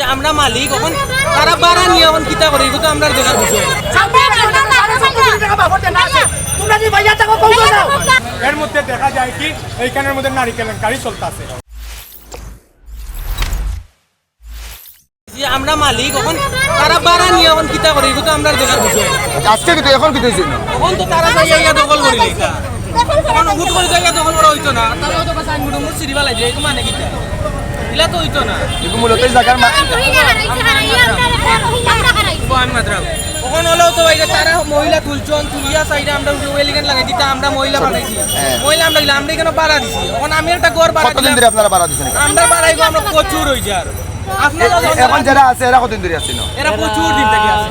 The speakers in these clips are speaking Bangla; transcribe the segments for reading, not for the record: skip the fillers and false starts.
যে আমরা মালিক এখন তারা বাড়া নিয়ে এখন কিতা করে এগুলো তো আমরা দেখার বিষয়। এর মধ্যে দেখা যায় কি এইখানের মধ্যে নারী কেলেঙ্কারি চলতেছে। যে আমরা মালিক এখন তারা বাড়া নিয়ে এখন কিতা করে এগুলো তো আমরা দেখার বিষয়। আজকে কিন্তু এখন কি হয়েছে এখন তো তারা জায়গা দখল করে লেখা এখন হুট করে জায়গা দখল করা হইতো না, তারা হয়তো সাইনবোর্ড মুছিরি বেলাই যে এটা মানে কিতা এগুলা তো হইতো না। কিন্তু মূলত এই জায়গার ওখানে হলেও তো ভাই তারা মহিলা তুলছন তুলিয়া সাইডে আমরা ওয়েলিগান লাগাই দিতা, আমরা মহিলা বাড়াইছি, মহিলা আমরা দিলাম, আমরা এখানে বাড়া দিছি। এখন আমি একটা ঘর বাড়া কতদিন ধরে আপনারা বাড়া দিচ্ছেন? আমরা বাড়াইবো আমরা প্রচুর হই যার এখন যারা আছে এরা কতদিন ধরে আছে? এরা প্রচুর দিন থেকে আছে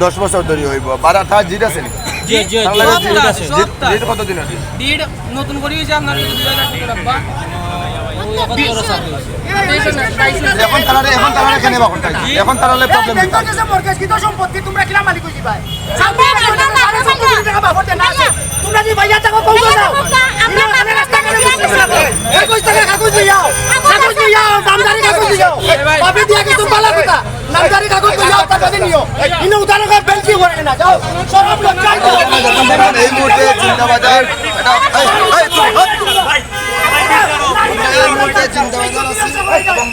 10 বছর ধরে হইব। বাড়া থা জিত আছে নি? জিত কতদিন আছে? ডিড নতুন করে হইছে আপনার 2000 টাকা রাখবা। এখন তারা কেন বাখন তাই এখন তারা প্রবলেম দিতা সম্পত্তি তোমরা কিলা মালিক হইছি ভাই তোমরা যে ভাইয়া টাকা কইছো না আমরা রাস্তা করে এই কই টাকা কাগজ দিও নামদারি কাগজ দিও পাবে দিয়া কিছু বালা কথা নামদারি কাগজ দিও টাকা নিও ইনো উদাহরণ করে বেলকি করে না যাও সব লোক চাই এই মুহূর্তে চিন্তাবাজার এটা এই মুহূর্তে চিন্তাবাজার আছে এবং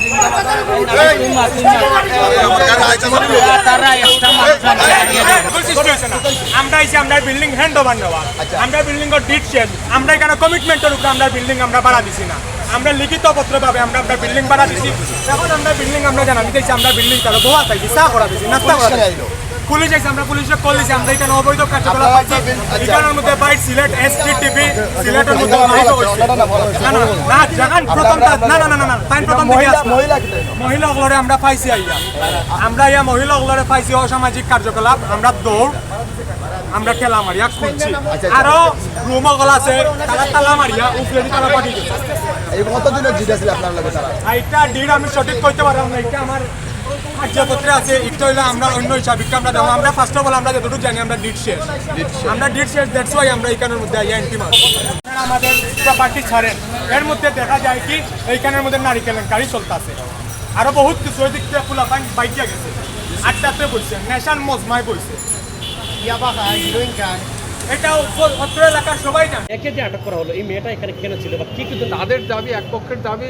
আমরা এসে আমরা বিল্ডিং হ্যান্ড ওভার নেওয়া, আমরা বিল্ডিং এর ডিট শেয়ার, আমরা এখানে কমিটমেন্টের উপরে আমরা বিল্ডিং আমরা ভাড়া দিছি না, আমরা লিখিত পত্র পাবে আমরা বিল্ডিং ভাড়া দিছি। এখন আমরা বিল্ডিং আমরা জানাবি দিয়েছি আমরা বিল্ডিং তাহলে বোয়া থাকি চা করা দিছি নাস্তা করা পুলিশ এসে আমরা পুলিশে কল দিছি, আমরা এখানে অবৈধ কার্যকলাপ পাইছি। এখানের মধ্যে বাইট সিলেট এসটিটিভি সিলেটের মধ্যে না জাগান প্রথম না না না না তাই প্রথম মহিলা হলরে আমরা পাইছি আইয়া, আমরা ইয়া মহিলা হলরে পাইছি অসামাজিক কার্যকলাপ, আমরা দৌড় আমরা ঠেলা মারিয়া খুঁজছি, আরো রুমো গলা আছে তারা তালা মারিয়া উপরে তারা পাঠিয়ে দিচ্ছে। এই কতদিনের জিত আছে আপনার লাগে তারা? এইটা ডিড আমি সঠিক কইতে পারলাম না, এটা আমার কার্যপত্রে আছে। একটা হইলে আমরা অন্য হিসাব আমরা দেবো, আমরা ফার্স্ট অফ অল আমরা যতটুকু জানি আমরা ডিড শেষ, আমরা ডিড শেষ দ্যাটস ওয়াই আমরা এইখানের মধ্যে আইয়া এন্ট্রি মারি আমাদের প্রপার্টি ছাড়েন। এর মধ্যে দেখা যায় কি এইখানের মধ্যে নারী কেলেঙ্কারি চলতেছে, আরো বহুত কিছু ওই দিক থেকে ফুলা পান বাইকিয়া গেছে, আটটাতে বলছে নেশান মজমায় বলছে এটা অত্র এলাকার সবাই জানে। একে যে আটক করা হলো এই মেয়েটা এখানে কেন ছিল বা কি কিন্তু তাদের দাবি এক পক্ষের দাবি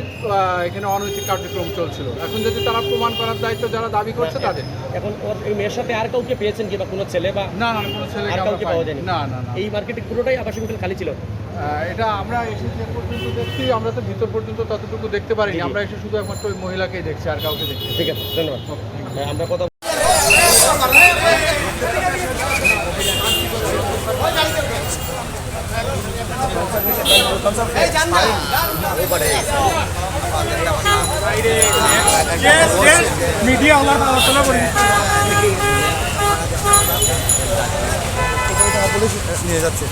এখানে অনৈতিক কার্যক্রম চলছিল। এখন যদি তারা প্রমাণ করার দায়িত্ব যারা দাবি করছে তাদের। এখন এই মেয়ের সাথে আর কাউকে পেয়েছেন কি বা কোনো ছেলে বা না না কোনো ছেলে আর কাউকে পাওয়া যায়নি? না না না এই মার্কেটে পুরোটাই আবাসিক হোটেল খালি ছিল। এটা আমরা এসে যে পর্যন্ত দেখছি, আমরা তো ভিতর পর্যন্ত ততটুকু দেখতে পারিনি, আমরা এসে শুধু একমাত্র ওই মহিলাকেই দেখছি আর কাউকে দেখছি। ঠিক আছে, ধন্যবাদ। আমরা কথা মিডিয়া হলার আলোচনা করি পুলিশ নিয়ে যাচ্ছে।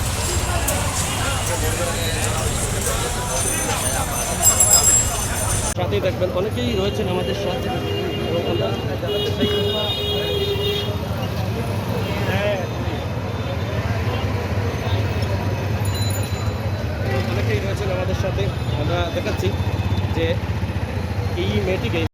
সাথেই দেখবেন অনেকেই রয়েছেন আমাদের সাথে এবং আমরা